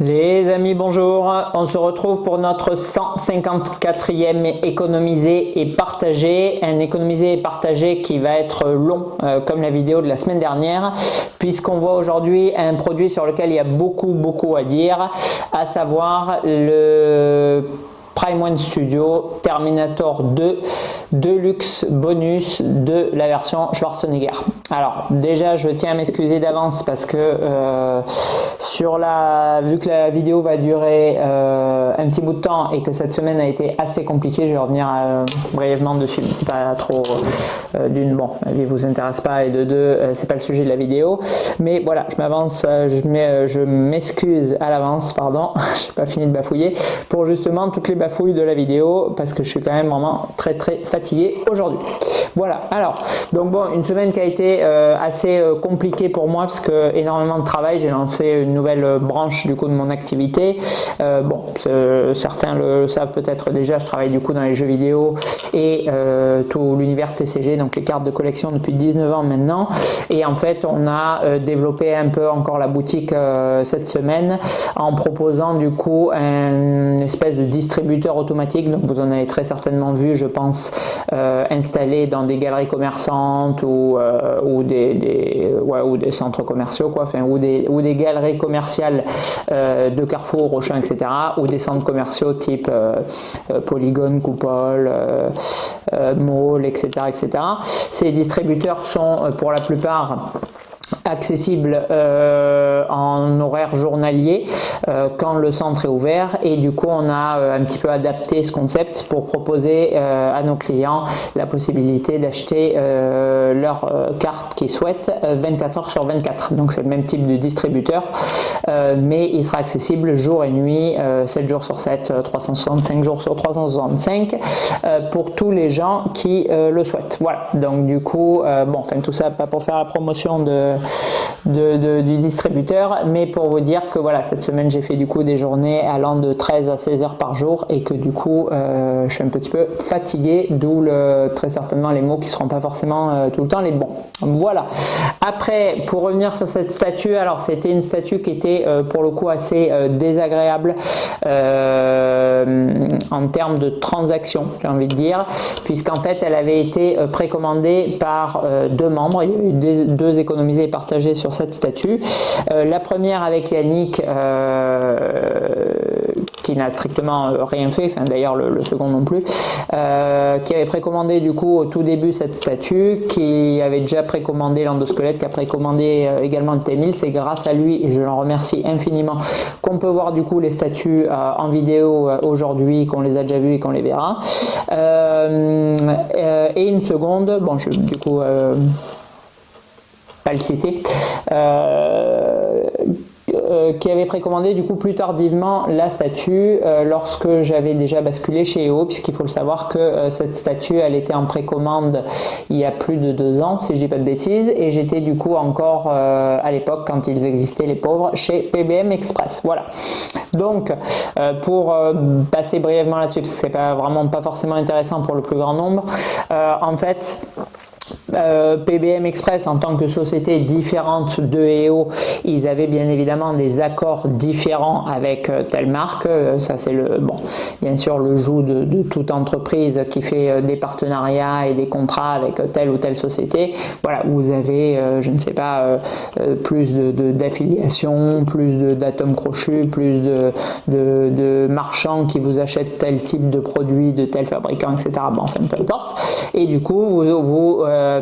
Les amis, bonjour. On se retrouve pour notre 154e économiser et partager. Un économiser et partager qui va être long, comme la vidéo de la semaine dernière, puisqu'on voit aujourd'hui un produit sur lequel il y a beaucoup à dire, à savoir le Prime One Studio Terminator 2 Deluxe Bonus de la version Schwarzenegger. Alors déjà je tiens à m'excuser d'avance parce que vu que la vidéo va durer un petit bout de temps et que cette semaine a été assez compliquée, je vais revenir brièvement dessus, mais c'est pas trop d'une, bon, elle ne vous intéresse pas, et de deux, c'est pas le sujet de la vidéo, mais voilà, je m'avance, je m'excuse à l'avance, pardon, j'ai pas fini de bafouiller, pour justement toutes les bafouilles de la vidéo, parce que je suis quand même vraiment très fatigué aujourd'hui. Voilà, alors, donc bon, une semaine qui a été assez compliquée pour moi, parce que énormément de travail, j'ai lancé une nouvelle branche du coup de mon activité. Bon, certains le savent peut-être déjà, je travaille du coup dans les jeux vidéo et tout l'univers TCG, donc les cartes de collection depuis 19 ans maintenant, et en fait on a développé un peu encore la boutique cette semaine en proposant du coup une espèce de distributeur automatique, donc vous en avez très certainement vu, je pense, installé dans des galeries commerçantes ou des centres commerciaux, quoi, enfin, ou des galeries commerciales de Carrefour, Auchan, etc., ou des centres commerciaux type Polygone, Coupole, Mall, etc., etc. Ces distributeurs sont pour la plupart accessible en horaire journalier quand le centre est ouvert, et du coup on a un petit peu adapté ce concept pour proposer à nos clients la possibilité d'acheter leur carte qu'ils souhaitent 24 heures sur 24. Donc c'est le même type de distributeur, mais il sera accessible jour et nuit, 7 jours sur 7, 365 jours sur 365 pour tous les gens qui le souhaitent. Voilà, donc du coup bon, enfin tout ça pas pour faire la promotion du distributeur, mais pour vous dire que voilà, cette semaine j'ai fait du coup des journées allant de 13 à 16 heures par jour, et que du coup je suis un petit peu fatigué, d'où très certainement les mots qui seront pas forcément tout le temps les bons. Voilà, après pour revenir sur cette statue, alors c'était une statue qui était pour le coup assez désagréable en termes de transaction, j'ai envie de dire, puisqu'en fait elle avait été précommandée par deux membres. Il y a eu deux économisés et partagés sur cette statue. La première avec Yannick, qui n'a strictement rien fait, enfin d'ailleurs le second non plus, qui avait précommandé du coup au tout début cette statue, qui avait déjà précommandé l'endosquelette, qui a précommandé également le T1000. C'est grâce à lui, et je l'en remercie infiniment, qu'on peut voir du coup les statues en vidéo aujourd'hui, qu'on les a déjà vues et qu'on les verra. Et une seconde, bon, du coup pas le citer, qui avait précommandé du coup plus tardivement la statue lorsque j'avais déjà basculé chez EO, puisqu'il faut le savoir que cette statue elle était en précommande il y a plus de 2 ans si je dis pas de bêtises, et j'étais du coup encore à l'époque, quand ils existaient les pauvres, chez PBM Express. Voilà, donc pour passer brièvement là-dessus, parce que c'est pas forcément intéressant pour le plus grand nombre, en fait PBM Express en tant que société différente de EO, ils avaient bien évidemment des accords différents avec telle marque. Ça c'est bien sûr le joug de toute entreprise qui fait des partenariats et des contrats avec telle ou telle société. Voilà, vous avez je ne sais pas, plus d'affiliations, plus d'atomes crochus, plus de marchands qui vous achètent tel type de produit de tel fabricant, etc. Bon, enfin peu importe. Et du coup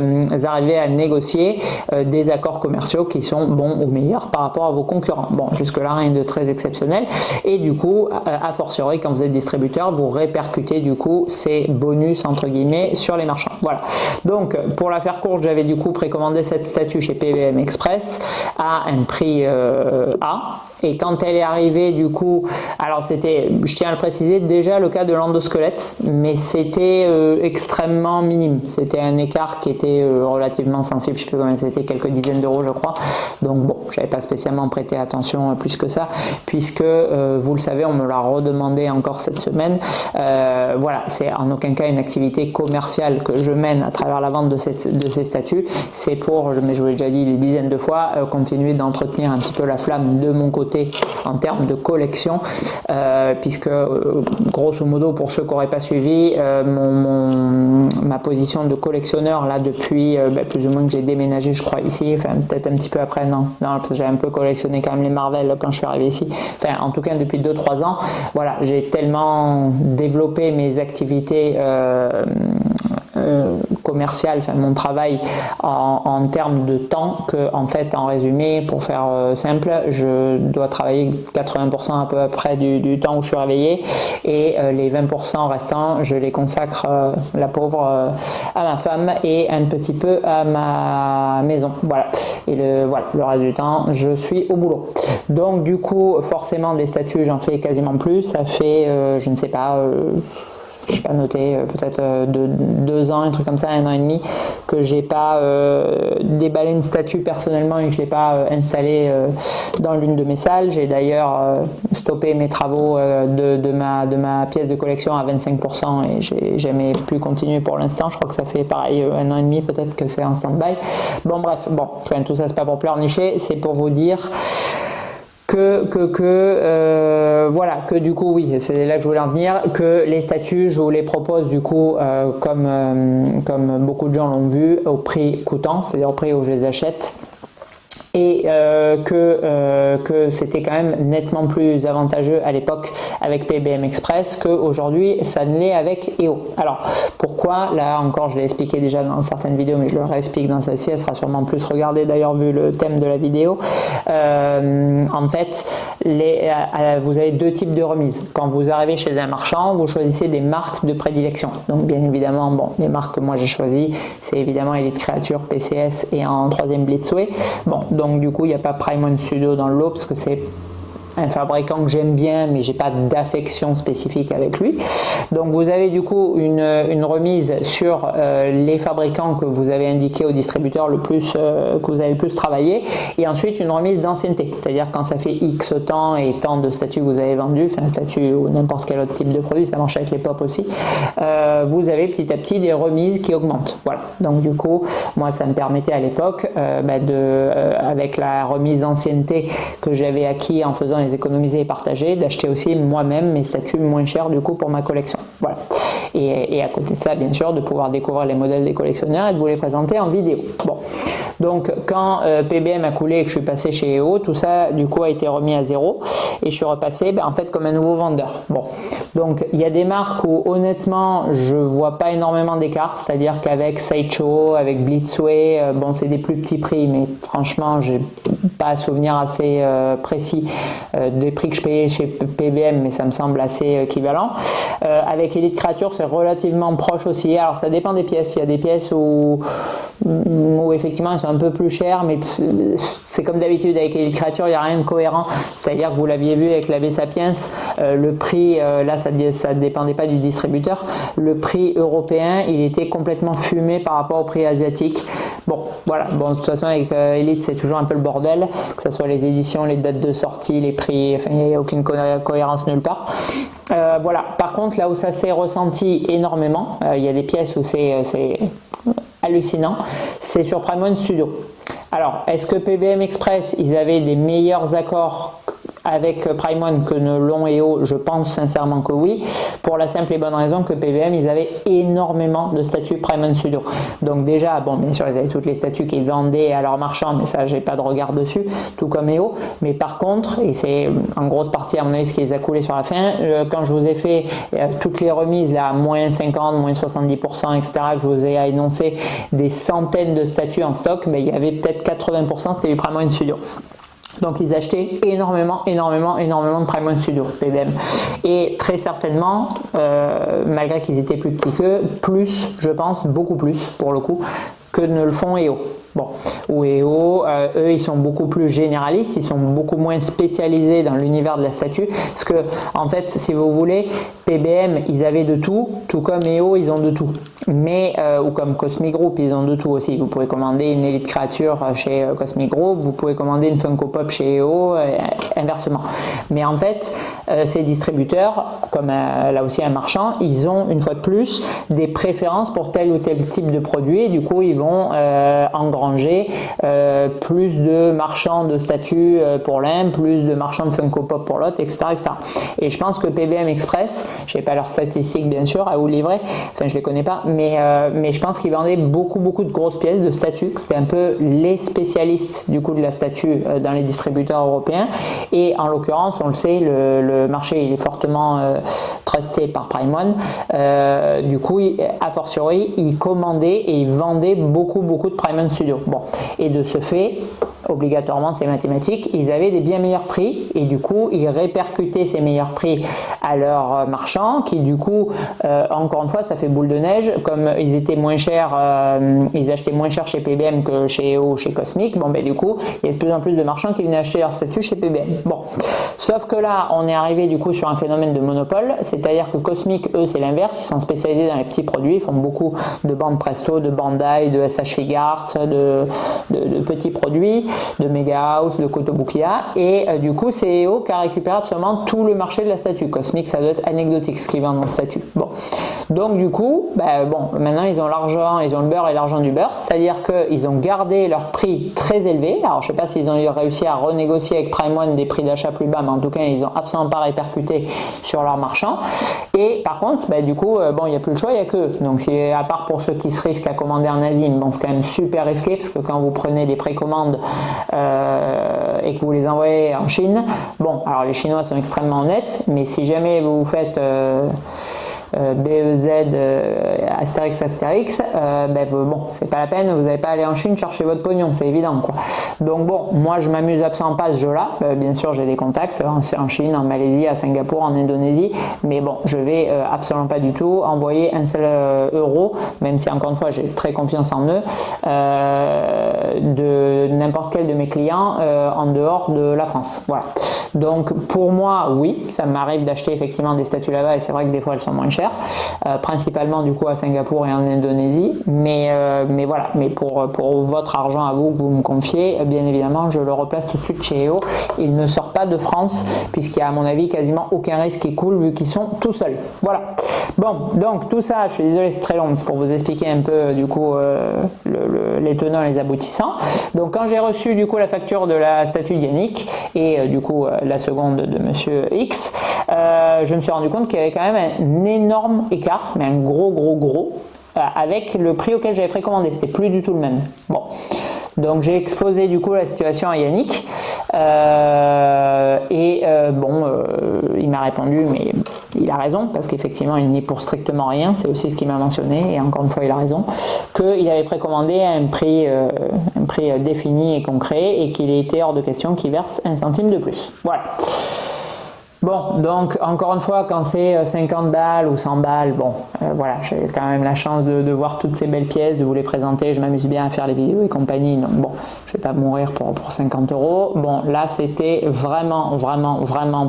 vous arrivez à négocier des accords commerciaux qui sont bons ou meilleurs par rapport à vos concurrents. Bon, jusque là rien de très exceptionnel, et du coup a fortiori quand vous êtes distributeur, vous répercutez du coup ces bonus entre guillemets sur les marchands. Voilà, donc pour la faire courte, j'avais du coup précommandé cette statue chez PBM Express à un prix A, et quand elle est arrivée du coup, alors c'était, je tiens à le préciser, déjà le cas de l'endosquelette, mais c'était extrêmement minime, c'était un écart qui était était relativement sensible, je sais plus combien c'était, quelques dizaines d'euros je crois. Donc bon, j'avais pas spécialement prêté attention plus que ça, puisque vous le savez, on me l'a redemandé encore cette semaine. Voilà, c'est en aucun cas une activité commerciale que je mène à travers la vente de ces statues. C'est pour, mais je vous l'ai déjà dit des dizaines de fois, continuer d'entretenir un petit peu la flamme de mon côté en termes de collection, puisque grosso modo, pour ceux qui n'auraient pas suivi, ma position de collectionneur là depuis plus ou moins que j'ai déménagé, je crois, ici, enfin peut-être un petit peu après, non parce que j'ai un peu collectionné quand même les Marvel quand je suis arrivé ici, enfin en tout cas depuis 2-3 ans, voilà, j'ai tellement développé mes activités commercial, enfin mon travail en termes de temps, que en fait, en résumé, pour faire simple, je dois travailler 80% à peu près du temps où je suis réveillé, et les 20% restants, je les consacre, la pauvre, à ma femme et un petit peu à ma maison. Voilà. Et le reste du temps, je suis au boulot. Donc du coup, forcément, des statuts, j'en fais quasiment plus. Ça fait, je ne sais pas, je n'ai pas noté, peut-être 2 ans, un truc comme ça, 1 an et demi, que j'ai pas déballé une statue personnellement et que je l'ai pas installée dans l'une de mes salles. J'ai d'ailleurs stoppé mes travaux de ma pièce de collection à 25% et j'ai jamais pu continuer pour l'instant. Je crois que ça fait pareil 1 an et demi peut-être que c'est en stand-by. Bon bref, enfin, tout ça c'est pas pour pleurnicher, c'est pour vous dire voilà, que du coup, oui, c'est là que je voulais en venir, que les statuts, je vous les propose du coup, comme beaucoup de gens l'ont vu, au prix coûtant, c'est-à-dire au prix où je les achète. Et que c'était quand même nettement plus avantageux à l'époque avec PBM Express qu'aujourd'hui ça ne l'est avec EO. Alors pourquoi? Là encore, je l'ai expliqué déjà dans certaines vidéos, mais je le réexplique dans celle-ci, elle sera sûrement plus regardée d'ailleurs vu le thème de la vidéo. En fait, vous avez 2 types de remises. Quand vous arrivez chez un marchand, vous choisissez des marques de prédilection. Donc bien évidemment, les marques que moi j'ai choisies, c'est évidemment Elite Creature, PCS et en 3e Blitzway. Donc du coup, il n'y a pas Prime One Studio dans le lot parce que c'est un fabricant que j'aime bien, mais j'ai pas d'affection spécifique avec lui. Donc vous avez du coup une remise sur les fabricants que vous avez indiqués au distributeur que vous avez le plus travaillé, et ensuite une remise d'ancienneté, c'est-à-dire quand ça fait X temps et tant de statuts que vous avez vendus, enfin statuts ou n'importe quel autre type de produit, ça marche avec les pop aussi, vous avez petit à petit des remises qui augmentent. Voilà. Donc du coup, moi ça me permettait à l'époque avec la remise d'ancienneté que j'avais acquis en faisant les économiser et partager, d'acheter aussi moi-même mes statuts moins chers du coup pour ma collection. Voilà. Et à côté de ça, bien sûr, de pouvoir découvrir les modèles des collectionneurs et de vous les présenter en vidéo. Bon. Donc quand PBM a coulé et que je suis passé chez EO, tout ça du coup a été remis à zéro et je suis repassé en fait comme un nouveau vendeur. Bon. Donc il y a des marques où honnêtement je vois pas énormément d'écart, c'est-à-dire qu'avec Sideshow, avec Blitzway, c'est des plus petits prix, mais franchement j'ai pas un souvenir assez précis des prix que je payais chez PBM, mais ça me semble assez équivalent. Avec Elite Creature, c'est relativement proche aussi. Alors ça dépend des pièces. Il y a des pièces où effectivement elles sont un peu plus chères, mais c'est comme d'habitude avec Elite Creature, il n'y a rien de cohérent. C'est-à-dire que vous l'aviez vu avec la V-Sapiens, le prix, là ça ne dépendait pas du distributeur, le prix européen il était complètement fumé par rapport au prix asiatique. Bon, voilà. Bon, de toute façon avec Elite c'est toujours un peu le bordel, que ce soit les éditions, les dates de sortie, les prix, enfin il n'y a aucune cohérence nulle part. Voilà. Par contre, là où ça s'est ressenti énormément, il y a des pièces où c'est hallucinant, c'est sur Prime One Studio. Alors, est-ce que PBM Express, ils avaient des meilleurs accords avec Prime One que ne l'ont EO? Je pense sincèrement que oui, pour la simple et bonne raison que PBM, ils avaient énormément de statuts Prime One Studio. Donc déjà, bien sûr, ils avaient toutes les statuts qu'ils vendaient à leurs marchands, mais ça, j'ai pas de regard dessus, tout comme EO. Mais par contre, et c'est en grosse partie à mon avis ce qui les a coulés sur la fin, quand je vous ai fait toutes les remises là, moins 50, moins 70%, etc., que je vous ai énoncé des centaines de statuts en stock, il y avait peut-être 80%, c'était du Prime One Studio. Donc ils achetaient énormément de Prime One Studio, PBM. Et très certainement, malgré qu'ils étaient plus petits qu'eux, plus, je pense, beaucoup plus pour le coup, que ne le font EO. Bon, ou EO, eux ils sont beaucoup plus généralistes, ils sont beaucoup moins spécialisés dans l'univers de la statue, parce que en fait, si vous voulez, PBM ils avaient de tout comme EO ils ont de tout, mais ou comme Cosmic Group ils ont de tout aussi. Vous pouvez commander une Elite Créature chez Cosmic Group, vous pouvez commander une Funko Pop chez EO, inversement. Mais en fait, ces distributeurs, comme là aussi un marchand, ils ont une fois de plus des préférences pour tel ou tel type de produit, et du coup ils vont engranger plus de marchands de statues pour l'un, plus de marchands de Funko Pop pour l'autre, etc., etc. Et je pense que PBM Express, je n'ai pas leurs statistiques bien sûr à vous livrer, enfin je les connais pas, mais je pense qu'ils vendaient beaucoup de grosses pièces de statues, que c'était un peu les spécialistes du coup de la statue dans les distributeurs européens. Et en l'occurrence, on le sait, le marché il est fortement trusté par Prime One. Du coup, a fortiori, ils commandaient et ils vendaient beaucoup de Prime One Studio. Bon, et de ce fait, obligatoirement, c'est mathématique, ils avaient des bien meilleurs prix et du coup, ils répercutaient ces meilleurs prix à leurs marchands qui du coup, encore une fois, ça fait boule de neige, comme ils étaient moins chers, ils achetaient moins cher chez PBM que chez EO, chez Cosmic, bon ben du coup, il y a de plus en plus de marchands qui venaient acheter leur statut chez PBM. Bon, sauf que là, on est arrivé du coup sur un phénomène de monopole, c'est-à-dire que Cosmic, eux, c'est l'inverse, ils sont spécialisés dans les petits produits, ils font beaucoup de bandes Presto, de Bandai, de SH Figuarts, de petits produits, de Mega House, de Kotobukiya, et du coup c'est EO qui a récupéré absolument tout le marché de la statue. Cosmic, ça doit être anecdotique ce qu'ils vendent en statue. Bon, donc du coup, bon, maintenant ils ont l'argent, ils ont le beurre et l'argent du beurre, c'est-à-dire qu'ils ont gardé leur prix très élevé. Alors je sais pas s'ils ont réussi à renégocier avec Prime One des prix d'achat plus bas, mais en tout cas ils ont absolument pas répercuté sur leurs marchands. Et par contre, du coup, bon, il n'y a plus le choix, il n'y a que eux. Donc à part pour ceux qui se risquent à commander en Asie, bon, c'est quand même super risqué parce que quand vous prenez des précommandes et que vous les envoyez en Chine, bon, alors les Chinois sont extrêmement honnêtes, mais si jamais vous faites BEZ Astérix, bon, c'est pas la peine, vous n'allez pas aller en Chine chercher votre pognon, c'est évident quoi. Donc bon, moi je m'amuse absolument pas à ce jeu-là. Bien sûr, j'ai des contacts en Chine, en Malaisie, à Singapour, en Indonésie, mais bon, je vais absolument pas du tout envoyer un seul euro, même si encore une fois j'ai très confiance en eux, de n'importe quel de mes clients en dehors de la France. Voilà. Donc pour moi, oui, ça m'arrive d'acheter effectivement des statues là-bas et c'est vrai que des fois elles sont moins chères, principalement du coup à Singapour et en Indonésie, mais voilà, mais pour votre argent à vous que vous me confiez, bien évidemment je le replace tout de suite chez EO. Il ne sort pas de France puisqu'il y a à mon avis quasiment aucun risque qui coule vu qu'ils sont tout seuls. Voilà. Bon, donc tout ça, je suis désolé c'est très long, c'est pour vous expliquer un peu du coup les tenants et les aboutissants. Donc quand j'ai reçu du coup la facture de la statue d'Yannick et du coup la seconde de Monsieur X, je me suis rendu compte qu'il y avait quand même un énorme écart, mais un gros, avec le prix auquel j'avais précommandé. C'était plus du tout le même. Bon. Donc j'ai exposé du coup la situation à Yannick il m'a répondu, mais il a raison parce qu'effectivement il n'y est pour strictement rien, c'est aussi ce qu'il m'a mentionné et encore une fois il a raison, qu'il avait précommandé à un prix défini et concret et qu'il était hors de question qu'il verse 1 centime de plus. Voilà. Bon, donc encore une fois, quand c'est 50 balles ou 100 balles, bon, voilà, j'ai quand même la chance de voir toutes ces belles pièces, de vous les présenter, je m'amuse bien à faire les vidéos et compagnie, donc bon, je vais pas mourir pour 50 euros. Bon, là, c'était vraiment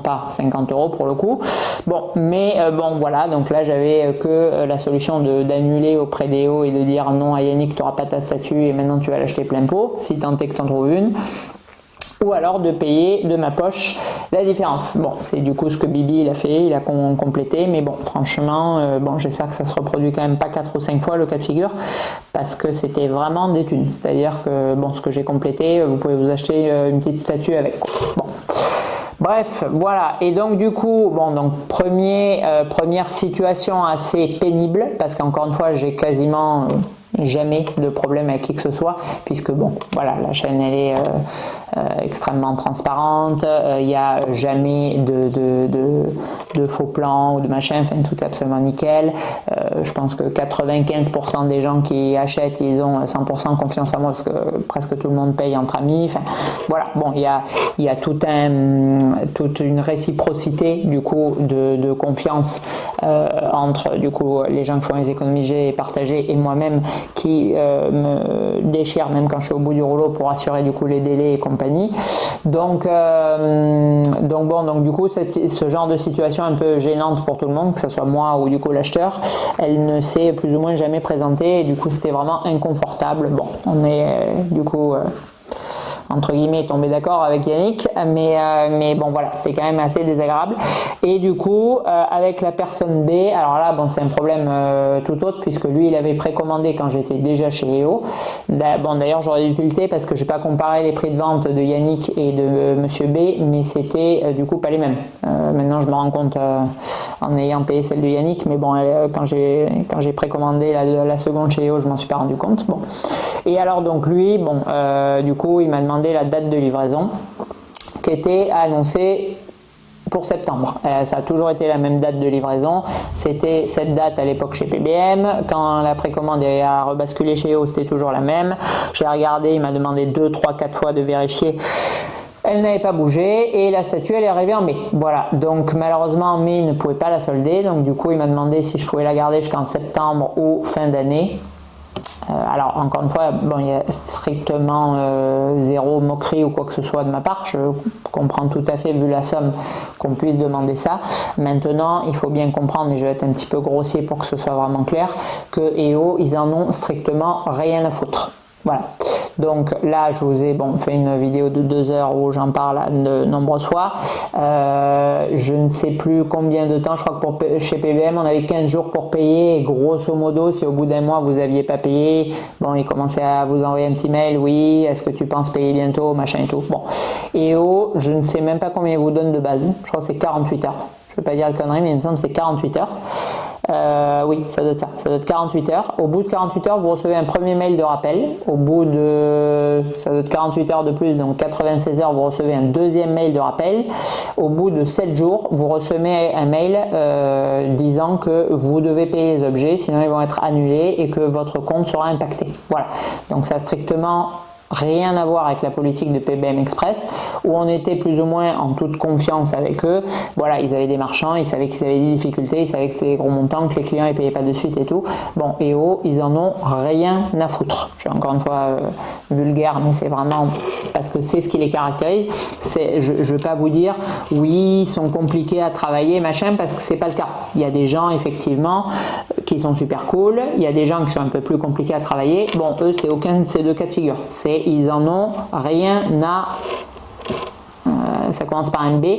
pas 50 euros pour le coup. Bon, mais bon, voilà, donc là, j'avais que la solution d'annuler auprès d'EO et de dire non à Yannick, tu n'auras pas ta statue et maintenant tu vas l'acheter plein pot, si tant est que tu en trouves une. Ou alors de payer de ma poche la différence. Bon, c'est du coup ce que Bibi il a fait, il a complété, mais bon, franchement, bon, j'espère que ça se reproduit quand même pas 4 ou 5 fois le cas de figure, parce que c'était vraiment des thunes. C'est-à-dire que, bon, ce que j'ai complété, vous pouvez vous acheter une petite statue avec. Bon. Bref, voilà, et donc du coup, bon, donc première situation assez pénible, parce qu'encore une fois, j'ai quasiment jamais de problème avec qui que ce soit, puisque bon, voilà, la chaîne elle est extrêmement transparente, il n'y a jamais de faux plans ou de machin, enfin tout est absolument nickel. Je pense que 95% des gens qui achètent, ils ont 100% confiance en moi parce que presque tout le monde paye entre amis. Enfin, voilà, bon, il y a toute une réciprocité du coup de confiance entre du coup les gens qui font les économies que j'ai partagées et moi-même qui me déchire même quand je suis au bout du rouleau pour assurer du coup les délais et compagnie. Donc du coup ce genre de situation un peu gênante pour tout le monde, que ce soit moi ou du coup l'acheteur, elle ne s'est plus ou moins jamais présentée et du coup c'était vraiment inconfortable. Bon, on est du coup entre guillemets tombé d'accord avec Yannick, mais bon voilà, c'était quand même assez désagréable. Et du coup avec la personne B, alors là bon c'est un problème tout autre, puisque lui il avait précommandé quand j'étais déjà chez EO. Bon d'ailleurs j'aurais dû tilter parce que j'ai pas comparé les prix de vente de Yannick et de Monsieur B, mais c'était du coup pas les mêmes. Maintenant je me rends compte en ayant payé celle de Yannick, mais bon quand j'ai précommandé la seconde chez EO je m'en suis pas rendu compte. Bon. Et alors donc lui, bon du coup il m'a demandé la date de livraison qui était annoncée pour septembre. Ça a toujours été la même date de livraison. C'était cette date à l'époque chez PBM. Quand la précommande a rebasculé chez EO, c'était toujours la même. J'ai regardé, il m'a demandé 2, 3, 4 fois de vérifier. Elle n'avait pas bougé et la statue elle est arrivée en mai. Voilà, donc malheureusement en mai il ne pouvait pas la solder, donc du coup il m'a demandé si je pouvais la garder jusqu'en septembre ou fin d'année. Alors encore une fois, bon, il y a strictement zéro moquerie ou quoi que ce soit de ma part, je comprends tout à fait vu la somme qu'on puisse demander ça. Maintenant il faut bien comprendre, et je vais être un petit peu grossier pour que ce soit vraiment clair, que EO ils en ont strictement rien à foutre. Voilà. Donc là, je vous ai fait une vidéo de 2 heures où j'en parle de nombreuses fois. Je ne sais plus combien de temps, je crois que chez PBM, on avait 15 jours pour payer. Et grosso modo, si au bout d'un mois, vous n'aviez pas payé, bon, ils commençaient à vous envoyer un petit mail. Oui, est-ce que tu penses payer bientôt, machin et tout. Bon. EO, je ne sais même pas combien ils vous donnent de base. Je crois que c'est 48 heures. Je ne vais pas dire de conneries, mais il me semble que c'est 48 heures. Oui, ça doit être ça. Ça doit être 48 heures. Au bout de 48 heures, vous recevez un premier mail de rappel. Au bout de, ça doit être 48 heures de plus, donc 96 heures, vous recevez un deuxième mail de rappel. Au bout de 7 jours, vous recevez un mail disant que vous devez payer les objets, sinon ils vont être annulés et que votre compte sera impacté. Voilà. Donc ça a strictement rien à voir avec la politique de PBM Express, où on était plus ou moins en toute confiance avec eux. Voilà, ils avaient des marchands, ils savaient qu'ils avaient des difficultés, ils savaient que c'était des gros montants, que les clients ne payaient pas de suite et tout. Bon, EO, ils en ont rien à foutre. Je suis encore une fois vulgaire, mais c'est vraiment parce que c'est ce qui les caractérise. Je ne vais pas vous dire, oui, ils sont compliqués à travailler, machin, parce que c'est pas le cas. Il y a des gens, effectivement, qui sont super cool. Il y a des gens qui sont un peu plus compliqués à travailler. Bon, eux, c'est aucun de ces deux cas de figure. Ils en ont rien à ça commence par un B,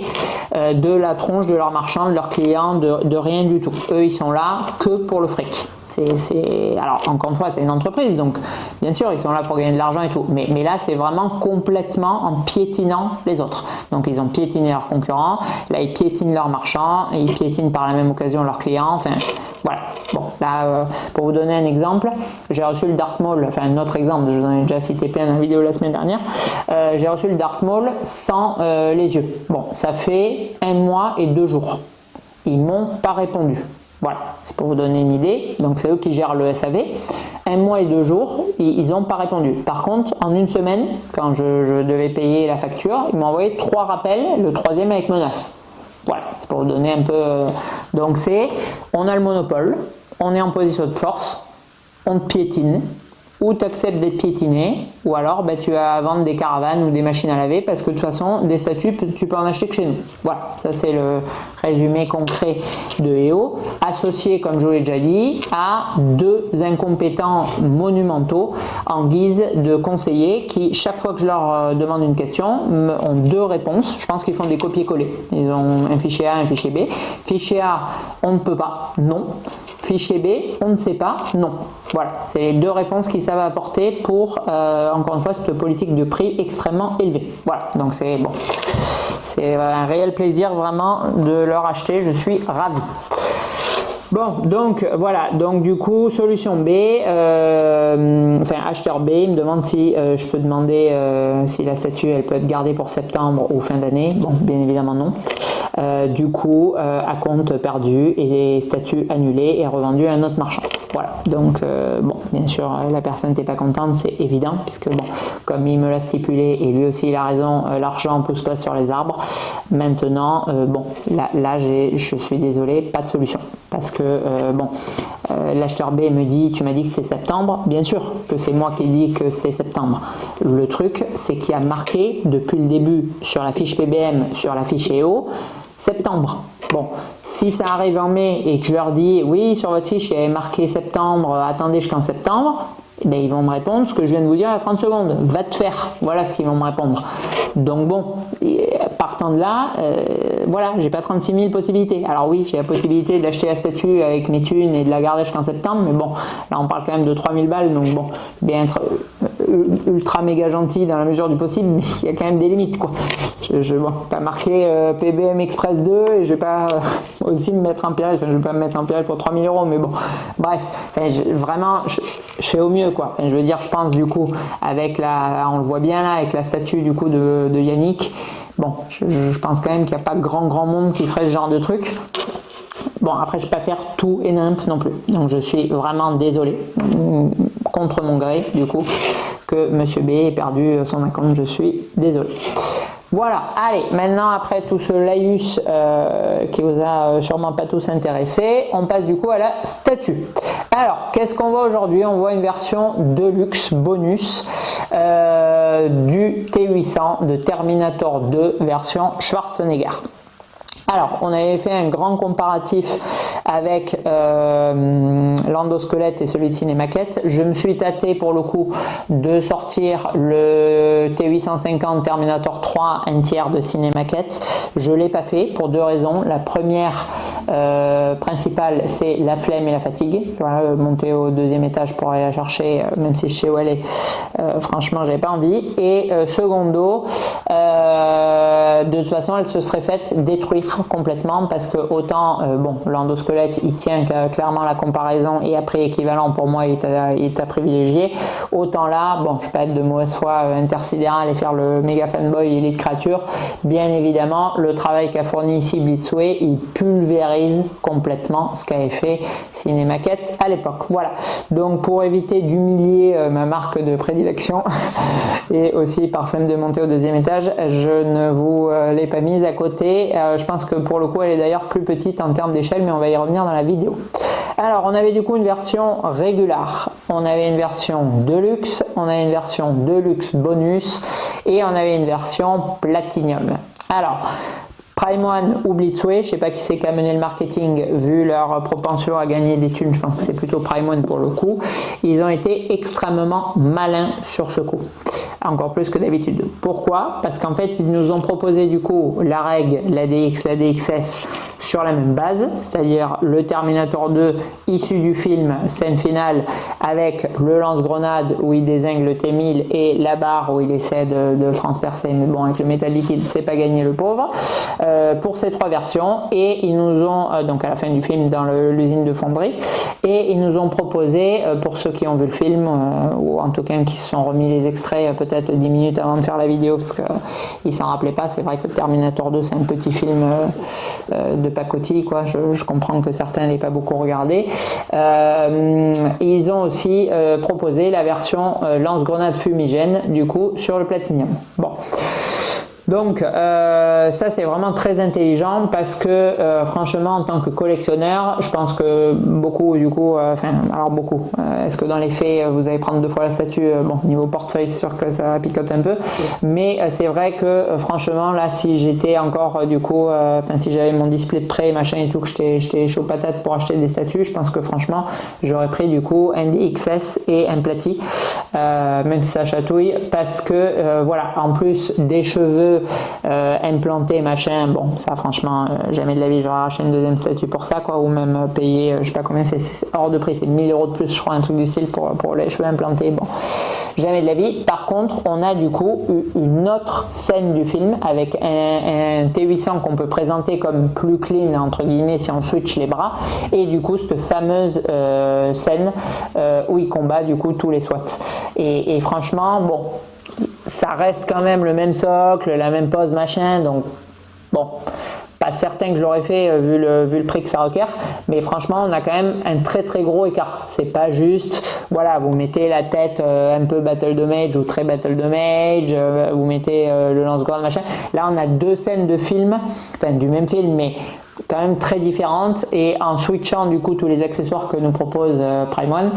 de la tronche de leurs marchands, de leurs clients, de rien du tout. Eux, ils sont là que pour le fric. Alors, encore une fois, c'est une entreprise, donc bien sûr, ils sont là pour gagner de l'argent et tout. Mais là, c'est vraiment complètement en piétinant les autres. Donc, ils ont piétiné leurs concurrents, là, ils piétinent leurs marchands, et ils piétinent par la même occasion leurs clients. Enfin, voilà. Bon, là, pour vous donner un exemple, j'ai reçu le Dartmouth, enfin un autre exemple, je vous en ai déjà cité plein dans la vidéo la semaine dernière. J'ai reçu le Dartmouth sans les yeux. Bon, ça fait 1 mois et 2 jours. Ils m'ont pas répondu. Voilà, c'est pour vous donner une idée. Donc c'est eux qui gèrent le SAV. 1 mois et 2 jours, ils n'ont pas répondu. Par contre, en une semaine, quand je devais payer la facture, ils m'ont envoyé 3 rappels, le 3e avec menace. Voilà, c'est pour vous donner un peu. Donc on a le monopole, on est en position de force, on te piétine, ou tu acceptes d'être piétiné, ou alors tu vas à vendre des caravanes ou des machines à laver, parce que de toute façon, des statues, tu peux en acheter que chez nous. Voilà, ça c'est le résumé concret de EO, associé, comme je vous l'ai déjà dit, à 2 incompétents monumentaux en guise de conseillers qui, chaque fois que je leur demande une question, ont 2 réponses. Je pense qu'ils font des copier-coller. Ils ont un fichier A, un fichier B. Fichier A, on ne peut pas, non. Fichier B, on ne sait pas, non. Voilà, c'est les 2 réponses qu'ils savent apporter pour, encore une fois, cette politique de prix extrêmement élevée. Voilà, donc c'est bon. C'est un réel plaisir vraiment de leur acheter, je suis ravi. Bon, donc voilà, donc du coup, solution B, acheteur B, il me demande si je peux demander si la statue elle peut être gardée pour septembre ou fin d'année. Bon, bien évidemment non. Du coup, à compte perdu et statut annulé et revendu à un autre marchand. Voilà, donc bon, bien sûr, la personne n'était pas contente, c'est évident, puisque bon, comme il me l'a stipulé, et lui aussi il a raison, l'argent ne pousse pas sur les arbres. Maintenant, bon, là je suis désolé, pas de solution, parce que bon, l'acheteur B me dit, tu m'as dit que c'était septembre, bien sûr que c'est moi qui ai dit que c'était septembre. Le truc, c'est qu'il y a marqué depuis le début sur la fiche PBM, sur la fiche EO, septembre. Bon, si ça arrive en mai et que je leur dis oui, sur votre fiche il y avait marqué septembre, attendez jusqu'en septembre, eh bien, ils vont me répondre ce que je viens de vous dire il y a 30 secondes, va te faire, voilà ce qu'ils vont me répondre. Donc bon, partant de là, voilà, j'ai pas 36 000 possibilités. Alors oui, j'ai la possibilité d'acheter la statue avec mes thunes et de la garder jusqu'en septembre, mais bon, là on parle quand même de 3 000 balles, donc bon, bien être ultra méga gentil dans la mesure du possible, mais il y a quand même des limites, quoi. Bon, pas marqué PBM Express 2 et je vais pas aussi me mettre en péril, enfin je vais pas me mettre en péril pour 3 000 €, mais bon, bref, enfin, vraiment, je fais au mieux, quoi. Enfin, je veux dire, je pense du coup, avec on le voit bien là, avec la statue du coup de Yannick, bon, je pense quand même qu'il n'y a pas grand monde qui ferait ce genre de truc. Bon, après, je ne vais pas faire tout et n'importe non plus. Donc, je suis vraiment désolé, contre mon gré, du coup, que Monsieur B ait perdu son acompte. Je suis désolé. Voilà, allez, maintenant après tout ce laïus qui vous a sûrement pas tous intéressé, on passe du coup à la statue. Alors, qu'est-ce qu'on voit aujourd'hui? On voit une version Deluxe bonus du T800 de Terminator 2 version Schwarzenegger. Alors, on avait fait un grand comparatif avec l'endosquelette et celui de Cinémaquette. Je me suis tâté pour le coup de sortir le T850 Terminator 3 un tiers de Cinémaquette. Je ne l'ai pas fait pour deux raisons. La première principale, c'est la flemme et la fatigue. Voilà, monter au deuxième étage pour aller la chercher, même si je sais où elle est, franchement, j'avais pas envie. Et secondo, de toute façon, elle se serait faite détruire complètement parce que autant bon, l'endosquelette il tient clairement la comparaison et à prix équivalent pour moi il est à privilégier, autant là bon, je peux être de mauvaise foi intersidérale et faire le méga fanboy Elite Creature, bien évidemment le travail qu'a fourni ici Blitzway, il pulvérise complètement ce qu'avait fait Cinémaquette à l'époque. Voilà, donc pour éviter d'humilier ma marque de prédilection et aussi par flemme de monter au deuxième étage, je ne vous l'ai pas mise à côté. Je pense que pour le coup elle est d'ailleurs plus petite en termes d'échelle, mais on va y revenir dans la vidéo. Alors on avait du coup une version régulière, on avait une version Deluxe, on avait une version Deluxe bonus et on avait une version Platinum. Alors Prime One ou Blitzway, je ne sais pas qui c'est qui a mené le marketing vu leur propension à gagner des thunes, je pense que c'est plutôt Prime One pour le coup. Ils ont été extrêmement malins sur ce coup, encore plus que d'habitude. Pourquoi? Parce qu'en fait ils nous ont proposé du coup la règle, la DX, la DXS sur la même base, c'est-à-dire le Terminator 2 issu du film, scène finale avec le lance-grenade où il dézingue le T1000 et la barre où il essaie de transpercer, mais bon avec le métal liquide c'est pas gagné le pauvre. Pour ces trois versions, et ils nous ont donc à la fin du film dans l'usine de fonderie, et ils nous ont proposé pour ceux qui ont vu le film ou en tout cas qui se sont remis les extraits peut-être 10 minutes avant de faire la vidéo parce qu'ils s'en rappelaient pas. C'est vrai que Terminator 2 c'est un petit film de pacotille quoi, je comprends que certains n'aient pas beaucoup regardé. Ils ont aussi proposé la version lance-grenade fumigène du coup sur le Platinum. Bon, donc ça c'est vraiment très intelligent parce que franchement en tant que collectionneur je pense que beaucoup du coup alors beaucoup est-ce que dans les faits vous allez prendre deux fois la statue, bon niveau portefeuille c'est sûr que ça picote un peu, mais c'est vrai que franchement là si j'étais encore du coup si j'avais mon display de prêt machin et tout, que j'étais chaud patate pour acheter des statues, je pense que franchement j'aurais pris du coup un DXS et un Platy, même si ça chatouille, parce que voilà, en plus des cheveux implanté machin, bon ça franchement jamais de la vie j'aurais acheté une deuxième statue pour ça quoi, ou même payer je sais pas combien, c'est hors de prix, c'est 1000 € de plus je crois, un truc du style pour les cheveux implantés, bon jamais de la vie. Par contre on a du coup une autre scène du film avec un T800 qu'on peut présenter comme plus clean entre guillemets si on switch les bras, et du coup cette fameuse scène où il combat du coup tous les SWAT, et franchement bon ça reste quand même le même socle, la même pose machin, donc bon pas certain que je l'aurais fait vu le prix que ça requiert, mais franchement on a quand même un très très gros écart. C'est pas juste, voilà, vous mettez la tête un peu Battle de Mage ou très Battle de Mage, vous mettez le lance-grande machin. Là on a deux scènes de film, enfin du même film, mais quand même très différentes, et en switchant du coup tous les accessoires que nous propose Prime One,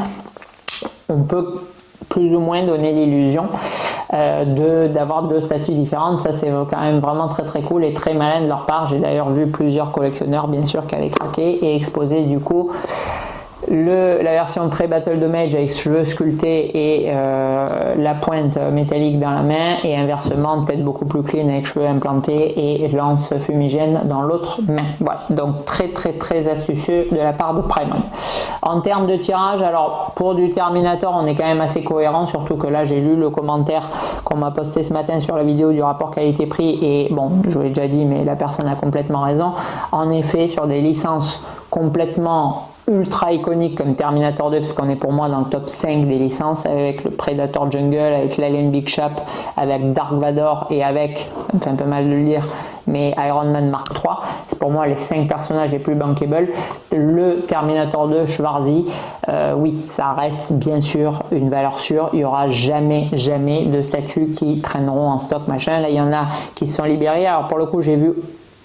on peut plus ou moins donner l'illusion d'avoir deux statues différentes. Ça c'est quand même vraiment très très cool et très malin de leur part. J'ai d'ailleurs vu plusieurs collectionneurs bien sûr qui avaient craqué et exposé du coup la version très Battle de Mage avec cheveux sculptés et la pointe métallique dans la main, et inversement tête beaucoup plus clean avec cheveux implantés et lance fumigène dans l'autre main. Voilà, donc très très très astucieux de la part de Prime One. En termes de tirage, alors pour du Terminator on est quand même assez cohérent, surtout que là j'ai lu le commentaire qu'on m'a posté ce matin sur la vidéo du rapport qualité-prix, et bon, je vous l'ai déjà dit mais la personne a complètement raison. En effet, sur des licences complètement ultra iconique comme Terminator 2, parce qu'on est pour moi dans le top 5 des licences, avec le Predator Jungle, avec l'Alien Big Shop, avec Dark Vador et avec, enfin un peu mal de le dire, mais Iron Man Mark III, c'est pour moi les 5 personnages les plus bankable. Le Terminator 2 Schwarzy, oui, ça reste bien sûr une valeur sûre, il n'y aura jamais de statues qui traîneront en stock machin. Là il y en a qui se sont libérés, alors pour le coup j'ai vu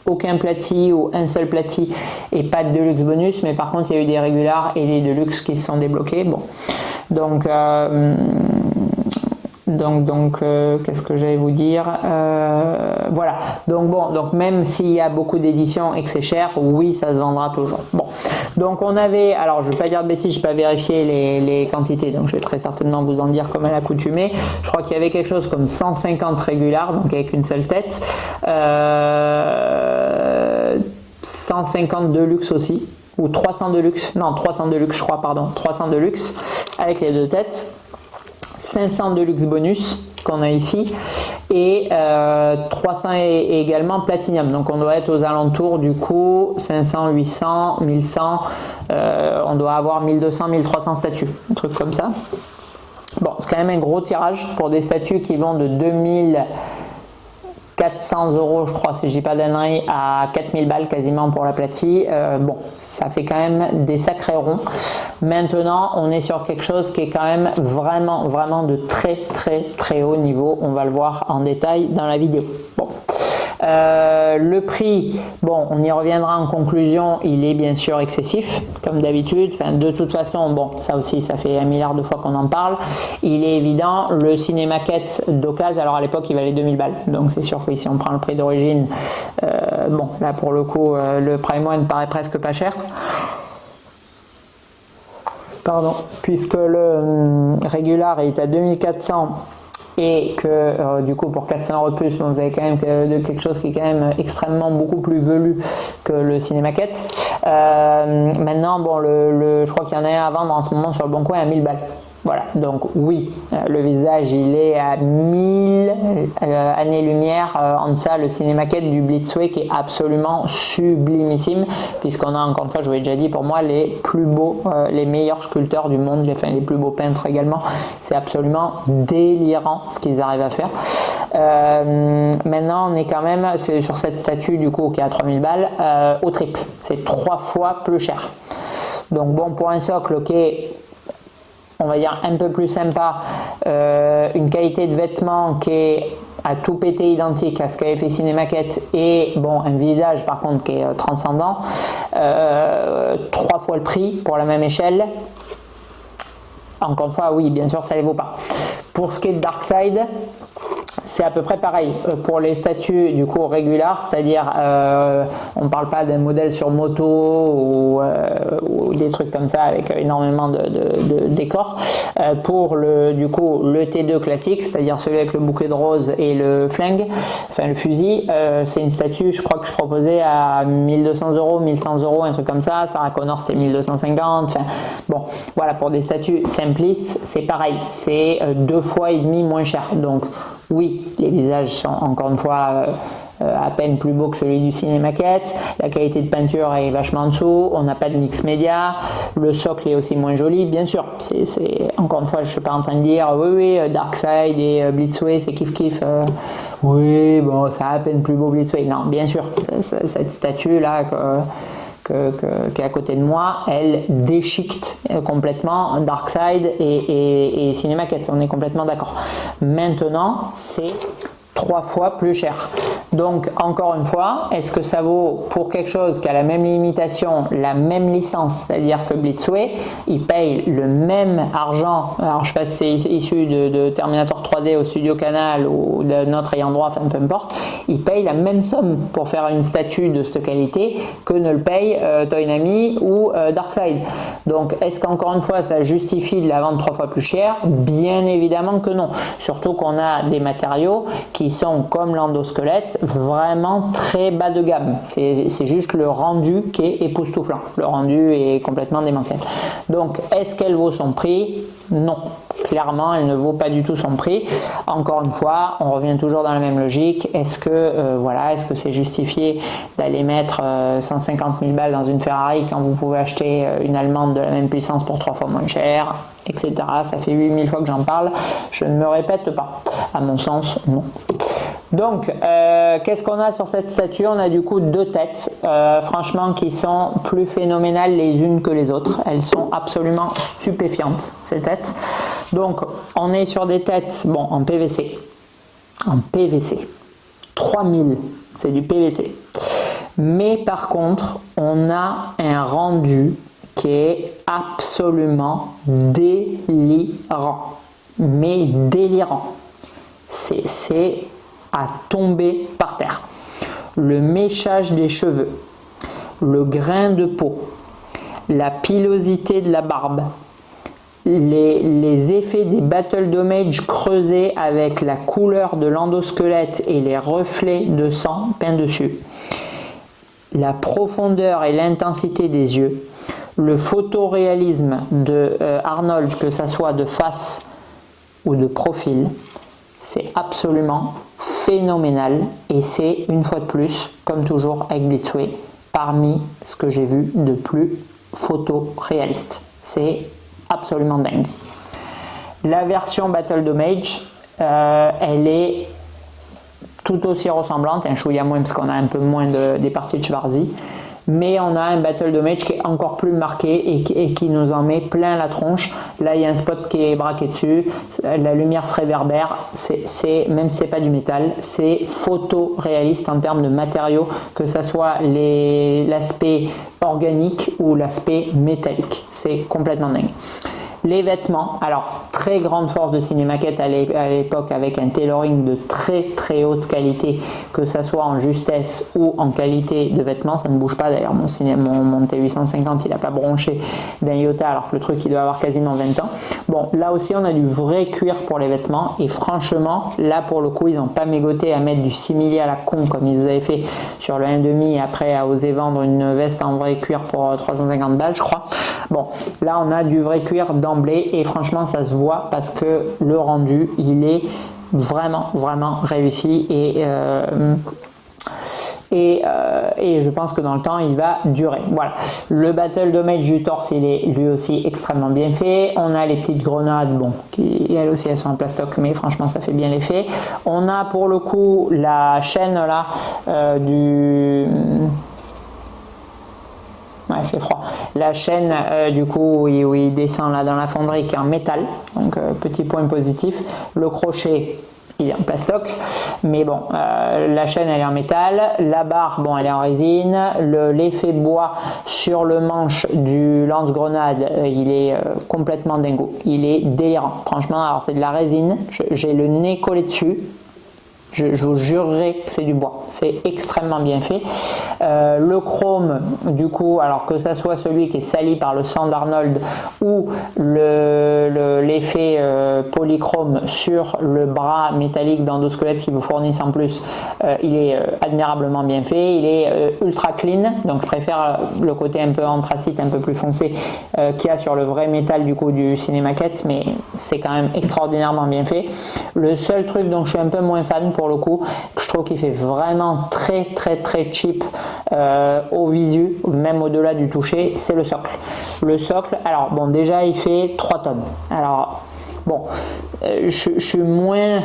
aucun platy ou un seul platy et pas de deluxe bonus, mais par contre il y a eu des régulars et des deluxe qui se sont débloqués. Bon, donc qu'est-ce que j'allais vous dire, voilà, donc bon, donc même s'il y a beaucoup d'éditions et que c'est cher, oui ça se vendra toujours. Bon, donc on avait, alors je vais pas dire de bêtises, je n'ai pas vérifié les quantités, donc je vais très certainement vous en dire comme à l'accoutumée. Je crois qu'il y avait quelque chose comme 150 régulars, donc avec une seule tête, 150 deluxe aussi, ou 300 deluxe, non 300 deluxe je crois, pardon, 300 deluxe avec les deux têtes, 500 deluxe bonus qu'on a ici, et 300 également platinum, donc on doit être aux alentours du coup 500, 800, 1100, on doit avoir 1200, 1300 statues, un truc comme ça. Bon, c'est quand même un gros tirage pour des statues qui vont de 2400 €, je crois, si je dis pas d'annerie, à 4000 balles quasiment pour la platie. Bon, ça fait quand même des sacrés ronds. Maintenant, on est sur quelque chose qui est quand même vraiment de très haut niveau. On va le voir en détail dans la vidéo. Bon. Le prix, bon, on y reviendra en conclusion, il est bien sûr excessif, comme d'habitude. Enfin, de toute façon, bon, ça aussi, ça fait 1 milliard de fois qu'on en parle. Il est évident, le Cinemaquette d'occasion, alors à l'époque, il valait 2000 balles. Donc, c'est sûr que si on prend le prix d'origine, bon, là pour le coup, le Prime One paraît presque pas cher. Pardon, puisque le régular est à 2400 et que du coup pour 400 € de plus, vous avez quand même quelque chose qui est quand même extrêmement beaucoup plus velu que le Cinemaquette. Maintenant, bon, je crois qu'il y en a un à vendre en ce moment sur le bon coin à 1000 balles. Voilà, donc oui, le visage il est à 1000 années-lumière en deçà le Cinemaquette du Blitzway qui est absolument sublimissime, puisqu'on a encore une fois, je vous l'ai déjà dit, pour moi les plus beaux, les meilleurs sculpteurs du monde, les plus beaux peintres également. C'est absolument délirant ce qu'ils arrivent à faire. Maintenant on est quand même sur cette statue du coup qui est à 3000 balles au triple, c'est 3 fois plus cher. Donc bon, pour un socle qui est, on va dire, un peu plus sympa, une qualité de vêtements qui est à tout péter identique à ce qu'avait fait Cinemaquette, et bon, un visage par contre qui est transcendant, 3 fois le prix pour la même échelle. Encore une fois, oui, bien sûr, ça ne les vaut pas. Pour ce qui est de Darkseid, c'est à peu près pareil pour les statues du coup régulières, c'est-à-dire on ne parle pas d'un modèle sur moto ou des trucs comme ça avec énormément de décors. Pour du coup le T2 classique, c'est-à-dire celui avec le bouquet de roses et le flingue, enfin le fusil, c'est une statue, je crois que je proposais à 1200 €, 1100 €, un truc comme ça. Sarah Connor c'était 1250. Enfin bon, voilà, pour des statues simplistes, c'est pareil, c'est 2,5 fois moins cher. Donc oui, les visages sont encore une fois à peine plus beau que celui du Cinemaquette, la qualité de peinture est vachement en dessous, on n'a pas de mix média, le socle est aussi moins joli, bien sûr, encore une fois, je ne suis pas en train de dire oui, Darkseid et Blitzway c'est kiff, oui, bon, c'est à peine plus beau Blitzway, non, bien sûr, cette statue là qui est à côté de moi, elle déchiquette complètement Darkseid et Cinemaquette, on est complètement d'accord. Maintenant, c'est 3 fois plus cher. Donc encore une fois, est-ce que ça vaut pour quelque chose qui a la même limitation, la même licence, c'est-à-dire que Blitzway, il paye le même argent, alors je sais pas si c'est issu de Terminator 3D au studio Canal ou de notre ayant droit, enfin peu importe, il paye la même somme pour faire une statue de cette qualité que ne le paye Toynami ou Darkseid. Donc est-ce qu'encore une fois ça justifie de la vendre 3 fois plus cher? Bien évidemment que non. Surtout qu'on a des matériaux qui sont comme l'endosquelette vraiment très bas de gamme. C'est juste le rendu qui est époustouflant. Le rendu est complètement démentiel. Donc est-ce qu'elle vaut son prix? Non. Clairement, elle ne vaut pas du tout son prix. Encore une fois, on revient toujours dans la même logique. Est-ce que c'est justifié d'aller mettre 150 000 balles dans une Ferrari quand vous pouvez acheter une Allemande de la même puissance pour 3 fois moins cher, etc. Ça fait 8000 fois que j'en parle. Je ne me répète pas. À mon sens, non. Donc, qu'est-ce qu'on a sur cette statue? On a du coup 2 têtes, franchement, qui sont plus phénoménales les unes que les autres. Elles sont absolument stupéfiantes, ces têtes. Donc, on est sur des têtes, bon, en PVC. En PVC. 3000, c'est du PVC. Mais par contre, on a un rendu qui est absolument délirant. Mais délirant. C'est à tomber par terre. Le méchage des cheveux, le grain de peau, la pilosité de la barbe, les effets des battle damage creusés avec la couleur de l'endosquelette et les reflets de sang peints dessus, la profondeur et l'intensité des yeux, le photoréalisme de Arnold, que ça soit de face ou de profil, c'est absolument phénoménal et c'est une fois de plus, comme toujours avec Blitzway, parmi ce que j'ai vu de plus photoréaliste. C'est absolument dingue. La version Battle Damage, elle est tout aussi ressemblante, un chouïa moins parce qu'on a un peu moins des parties de Schwarzy, mais on a un Battle Damage qui est encore plus marqué et qui nous en met plein la tronche. Là il y a un spot qui est braqué dessus, la lumière se réverbère, même si c'est pas du métal, c'est photoréaliste en termes de matériaux, que ce soit l'aspect organique ou l'aspect métallique, c'est complètement dingue. Les vêtements, alors très grande force de Cinemaquette à l'époque avec un tailoring de très très haute qualité, que ça soit en justesse ou en qualité de vêtements, ça ne bouge pas d'ailleurs, mon T850 il n'a pas bronché d'un iota alors que le truc il doit avoir quasiment 20 ans. Bon là aussi on a du vrai cuir pour les vêtements et franchement là pour le coup ils n'ont pas mégoté à mettre du simili à la con comme ils avaient fait sur le 1,5 et après à oser vendre une veste en vrai cuir pour 350 balles je crois. Bon là on a du vrai cuir d'emblée et franchement ça se voit parce que le rendu il est vraiment réussi et je pense que dans le temps il va durer. Voilà, le Battle Damage du torse il est lui aussi extrêmement bien fait. On a les petites grenades, bon, qui elles aussi elles sont en plastoc mais franchement ça fait bien l'effet. On a pour le coup la chaîne là ouais, c'est froid. La chaîne du coup où il descend là dans la fonderie qui est en métal, donc petit point positif. Le crochet il est en plastoc, mais bon, la chaîne elle est en métal, la barre bon elle est en résine, l'effet bois sur le manche du lance-grenade il est complètement dingo, il est délirant. Franchement, alors c'est de la résine, j'ai le nez collé dessus. Je vous jurerai que c'est du bois, c'est extrêmement bien fait. Le chrome, du coup, alors que ça soit celui qui est sali par le sang d'Arnold ou l'effet polychrome sur le bras métallique d'endosquelette qui vous fournissent en plus, il est admirablement bien fait, il est ultra clean, donc je préfère le côté un peu anthracite, un peu plus foncé qu'il y a sur le vrai métal du coup du Cinemaquette, mais c'est quand même extraordinairement bien fait. Le seul truc dont je suis un peu moins fan pour pour le coup, je trouve qu'il fait vraiment très cheap au visu, même au-delà du toucher, c'est le socle. Le socle, alors bon, déjà il fait 3 tonnes. Alors bon, je suis moins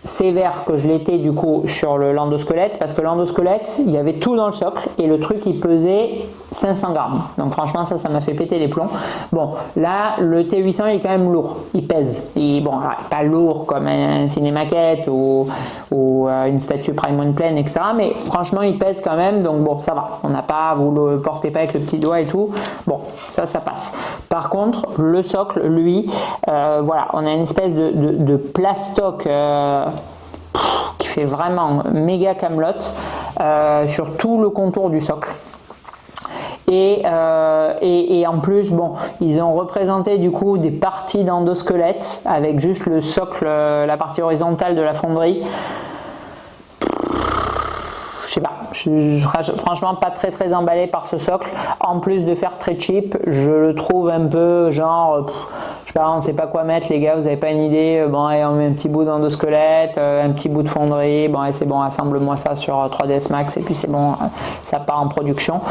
sévère que je l'étais du coup sur le landosquelette, parce que le landosquelette il y avait tout dans le socle et le truc il pesait 500 grammes, donc franchement ça m'a fait péter les plombs. Bon, là le T800 il est quand même lourd, il pèse, bon, pas lourd comme un Cinemaquette ou une statue Prime One Plane, etc., mais franchement il pèse quand même, donc bon, ça va, on n'a pas, vous le portez pas avec le petit doigt et tout, bon, ça passe. Par contre le socle lui, voilà, on a une espèce de plastoc qui fait vraiment méga camelote sur tout le contour du socle. Et en plus, bon, ils ont représenté du coup des parties d'endosquelette avec juste le socle, la partie horizontale de la fonderie. Je sais pas, franchement pas très emballé par ce socle. En plus de faire très cheap, je le trouve un peu genre, je sais pas, on sait pas quoi mettre les gars, vous avez pas une idée, bon allez, on met un petit bout d'endosquelette, un petit bout de fonderie, bon allez, c'est bon, assemble-moi ça sur 3ds Max et puis c'est bon, ça part en production.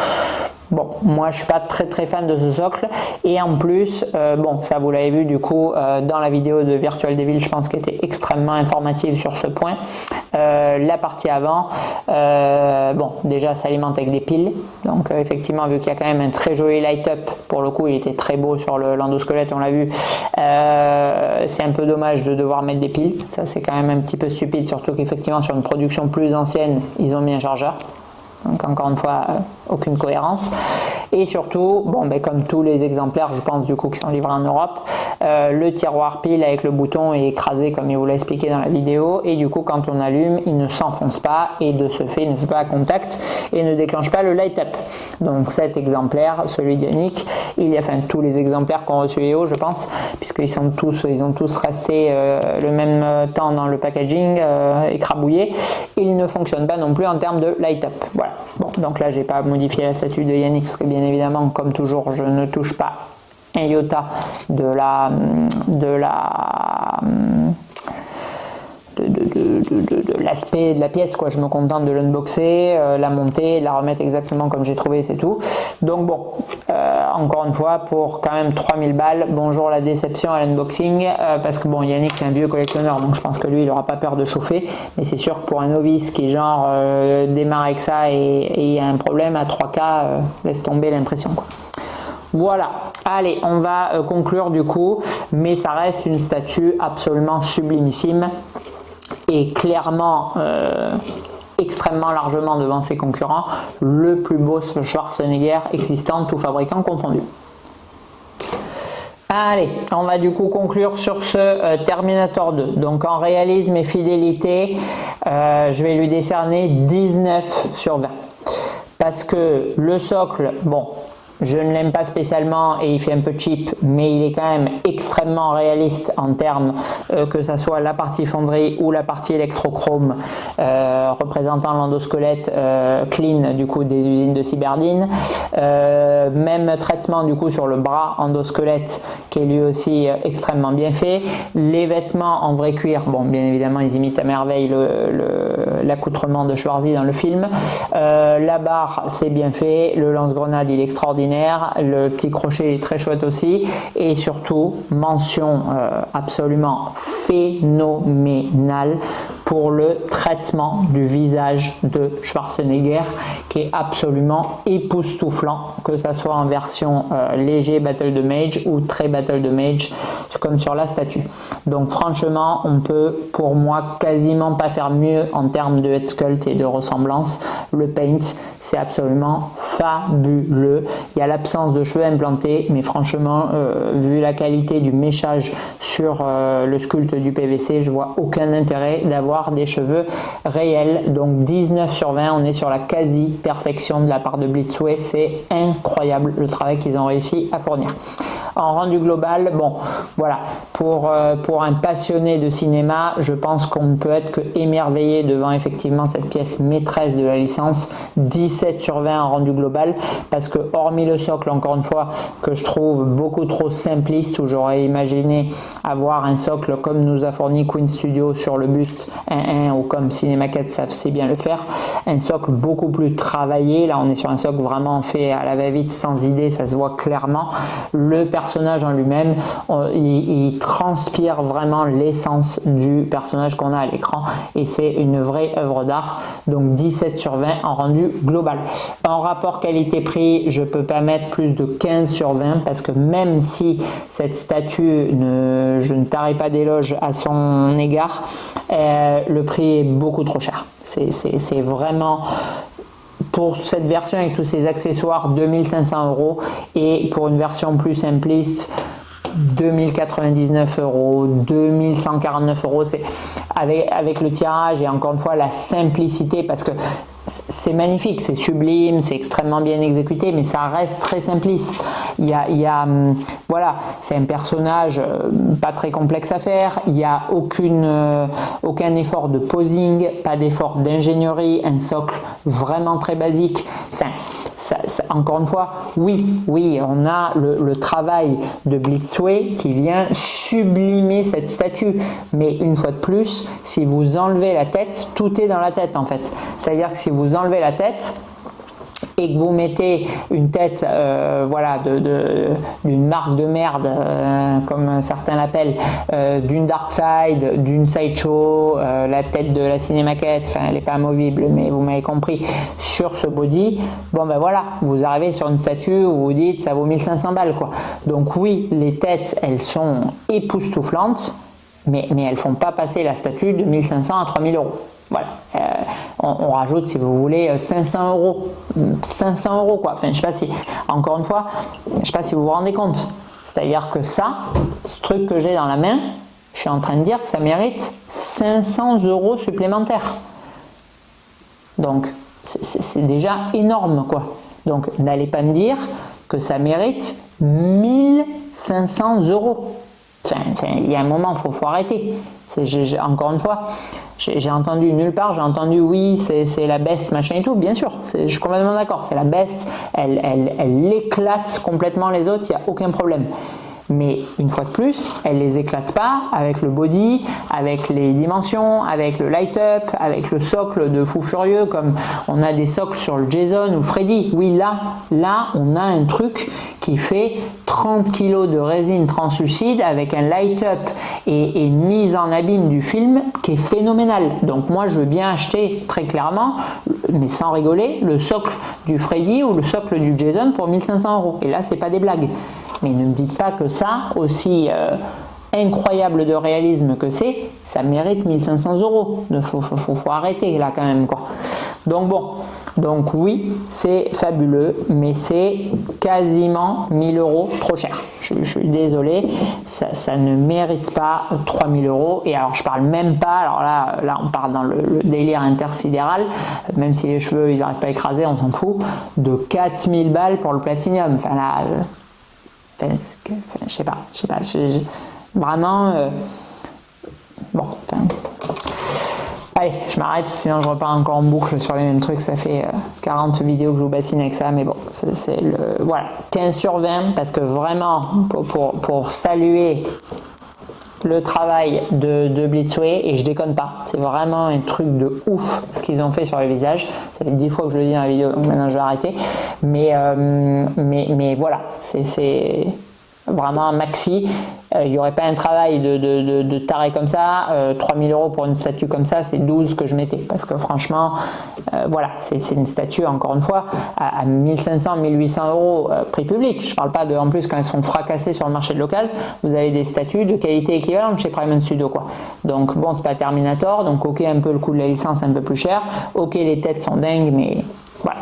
Bon, moi je suis pas très fan de ce socle, et en plus, bon, ça vous l'avez vu du coup dans la vidéo de Virtual Devil, je pense qu'elle était extrêmement informative sur ce point. La partie avant, bon, déjà ça alimente avec des piles, donc effectivement vu qu'il y a quand même un très joli light-up, pour le coup il était très beau sur le landosquelette, on l'a vu, c'est un peu dommage de devoir mettre des piles, ça c'est quand même un petit peu stupide, surtout qu'effectivement sur une production plus ancienne, ils ont mis un chargeur. Donc encore une fois, aucune cohérence. Et surtout, bon, ben, comme tous les exemplaires, je pense du coup qui sont livrés en Europe, le tiroir pile avec le bouton est écrasé comme il vous l'a expliqué dans la vidéo, et du coup quand on allume, il ne s'enfonce pas et de ce fait il ne fait pas contact et ne déclenche pas le light-up. Donc cet exemplaire, celui de Yannick, il y a, enfin tous les exemplaires qu'ont reçu EO, je pense, puisqu'ils ont tous resté le même temps dans le packaging écrabouillé, il ne fonctionne pas non plus en termes de light-up. Voilà. Bon, donc là j'ai pas modifié la statue de Yannick parce que bien évidemment, comme toujours, je ne touche pas un iota de l'aspect de la pièce, quoi. Je me contente de l'unboxer, la monter, la remettre exactement comme j'ai trouvé, c'est tout. Donc bon, encore une fois, pour quand même 3000 balles, bonjour la déception à l'unboxing, parce que bon, Yannick c'est un vieux collectionneur, donc je pense que lui il n'aura pas peur de chauffer, mais c'est sûr que pour un novice qui genre démarre avec ça et il y a un problème à 3K, laisse tomber l'impression, quoi. Voilà, allez, on va conclure du coup, mais ça reste une statue absolument sublimissime et clairement extrêmement largement devant ses concurrents, le plus beau Schwarzenegger existant, tout fabricant confondu. Allez, on va du coup conclure sur ce Terminator 2. Donc en réalisme et fidélité, je vais lui décerner 19 sur 20. Parce que le socle, bon, je ne l'aime pas spécialement et il fait un peu cheap, mais il est quand même extrêmement réaliste en termes que ce soit la partie fonderie ou la partie électrochrome représentant l'endosquelette clean du coup des usines de Cyberdine. Même traitement du coup sur le bras endosquelette qui est lui aussi extrêmement bien fait. Les vêtements en vrai cuir, bon bien évidemment ils imitent à merveille l'accoutrement de Schwarzy dans le film. La barre c'est bien fait, le lance-grenade il est extraordinaire. Le petit crochet est très chouette aussi, et surtout mention absolument phénoménale pour le traitement du visage de Schwarzenegger qui est absolument époustouflant, que ça soit en version léger Battle de Mage ou très Battle de Mage comme sur la statue. Donc franchement on peut pour moi quasiment pas faire mieux en termes de head sculpt et de ressemblance. Le paint c'est absolument fabuleux. Il y a l'absence de cheveux implantés, mais franchement vu la qualité du méchage sur le sculpte du PVC, je vois aucun intérêt d'avoir des cheveux réels. Donc 19 sur 20, on est sur la quasi perfection de la part de Blitzway, c'est incroyable le travail qu'ils ont réussi à fournir. En rendu global, bon, voilà, pour un passionné de cinéma, je pense qu'on ne peut être que émerveillé devant effectivement cette pièce maîtresse de la licence, 17 sur 20 en rendu global, parce que hormis le socle, encore une fois, que je trouve beaucoup trop simpliste, où j'aurais imaginé avoir un socle comme nous a fourni Queen Studio sur le buste 1-1 ou comme Cinemaquette sait bien le faire, un socle beaucoup plus travaillé. Là on est sur un socle vraiment fait à la va-vite, sans idée, ça se voit clairement. Le personnage en lui-même, il transpire vraiment l'essence du personnage qu'on a à l'écran et c'est une vraie œuvre d'art. Donc 17 sur 20 en rendu global. En rapport qualité-prix, je peux pas mettre plus de 15 sur 20 parce que même si cette statue, je ne tarie pas d'éloge à son égard, le prix est beaucoup trop cher. C'est vraiment... Pour cette version avec tous ces accessoires, 2500 € et pour une version plus simpliste, 2099 €, 2149 €, c'est avec le tirage et encore une fois la simplicité, parce que c'est magnifique, c'est sublime, c'est extrêmement bien exécuté, mais ça reste très simpliste. Voilà, c'est un personnage pas très complexe à faire, il n'y a aucun effort de posing, pas d'effort d'ingénierie, un socle vraiment très basique. Enfin, encore une fois, oui, on a le travail de Blitzway qui vient sublimer cette statue, mais une fois de plus, si vous enlevez la tête, tout est dans la tête en fait. C'est-à-dire que si vous enlevez la tête et que vous mettez une tête voilà, d'une marque de merde, comme certains l'appellent, d'une Darkseid, d'une Sideshow, la tête de la Cinemaquette, enfin elle n'est pas amovible, mais vous m'avez compris, sur ce body, bon ben voilà, vous arrivez sur une statue où vous dites ça vaut 1500 balles quoi. Donc oui, les têtes elles sont époustouflantes, mais elles font pas passer la statue de 1500 à 3000 €. Voilà, on rajoute si vous voulez 500 €, 500 € quoi. Enfin, je sais pas si, encore une fois, je sais pas si vous vous rendez compte. C'est-à-dire que ça, ce truc que j'ai dans la main, je suis en train de dire que ça mérite 500 € supplémentaires. Donc, c'est déjà énorme quoi. Donc, n'allez pas me dire que ça mérite 1500 €. Enfin, il y a un moment, faut arrêter. Encore une fois, j'ai entendu nulle part, j'ai entendu oui, c'est la best, machin et tout. Bien sûr, je suis complètement d'accord, c'est la best, elle éclate complètement les autres, il n'y a aucun problème. Mais une fois de plus, elle les éclate pas avec le body, avec les dimensions, avec le light-up, avec le socle de fou furieux, comme on a des socles sur le Jason ou Freddy. Oui, là, on a un truc qui fait 30 kg de résine translucide avec un light-up et une mise en abîme du film qui est phénoménale. Donc moi, je veux bien acheter très clairement, mais sans rigoler, le socle du Freddy ou le socle du Jason pour 1500 €. Et là, c'est pas des blagues. Mais ne me dites pas que ça, aussi incroyable de réalisme que c'est, ça mérite 1500 €. Il faut arrêter là quand même quoi. Donc bon, donc oui, c'est fabuleux, mais c'est quasiment 1000 € trop cher. Je suis désolé, ça ne mérite pas 3000 €. Et alors je parle même pas, alors là on part dans le délire intersidéral, même si les cheveux ils n'arrivent pas à écraser, on s'en fout, de 4000 balles pour le platinium. Enfin là... je sais pas, vraiment bon, allez, je m'arrête, sinon je repars encore en boucle sur les mêmes trucs, ça fait 40 vidéos que je vous bassine avec ça, mais bon, voilà, 15 sur 20, parce que vraiment, pour saluer le travail de Blitzway, et je déconne pas, c'est vraiment un truc de ouf ce qu'ils ont fait sur le visage. Ça fait 10 fois que je le dis dans la vidéo, donc maintenant je vais arrêter, mais voilà, c'est vraiment un maxi. Il n'y aurait pas un travail de taré comme ça, 3000 € pour une statue comme ça, c'est 12 que je mettais, parce que franchement voilà, c'est une statue encore une fois à 1500, 1800 € prix public. Je parle pas de, en plus quand elles seront fracassées sur le marché de l'occasion, vous avez des statues de qualité équivalente chez Prime Studio quoi. Donc bon, c'est pas Terminator, donc ok, un peu le coût de la licence un peu plus cher, ok les têtes sont dingues, mais voilà.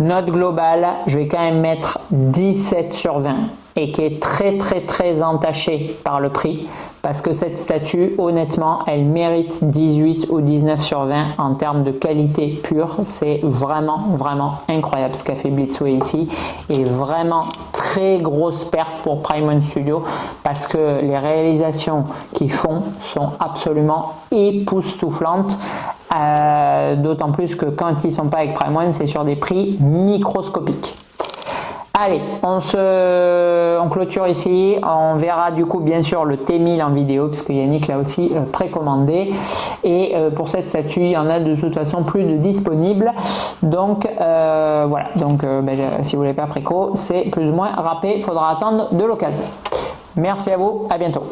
Note globale, je vais quand même mettre 17 sur 20 et qui est très très très entaché par le prix, parce que cette statue, honnêtement, elle mérite 18 ou 19 sur 20 en termes de qualité pure. C'est vraiment, vraiment incroyable ce qu'a fait Blitzway ici, et vraiment très grosse perte pour Prime One Studio, parce que les réalisations qu'ils font sont absolument époustouflantes. D'autant plus que quand ils sont pas avec Prime One, c'est sur des prix microscopiques. Allez, on clôture ici. On verra du coup bien sûr le T1000 en vidéo, parce que Yannick l'a aussi précommandé. Et pour cette statue, il y en a de toute façon plus de disponibles. Donc voilà, donc si vous ne l'avez pas préco, c'est plus ou moins râpé. Il faudra attendre de l'occasion. Merci à vous, à bientôt.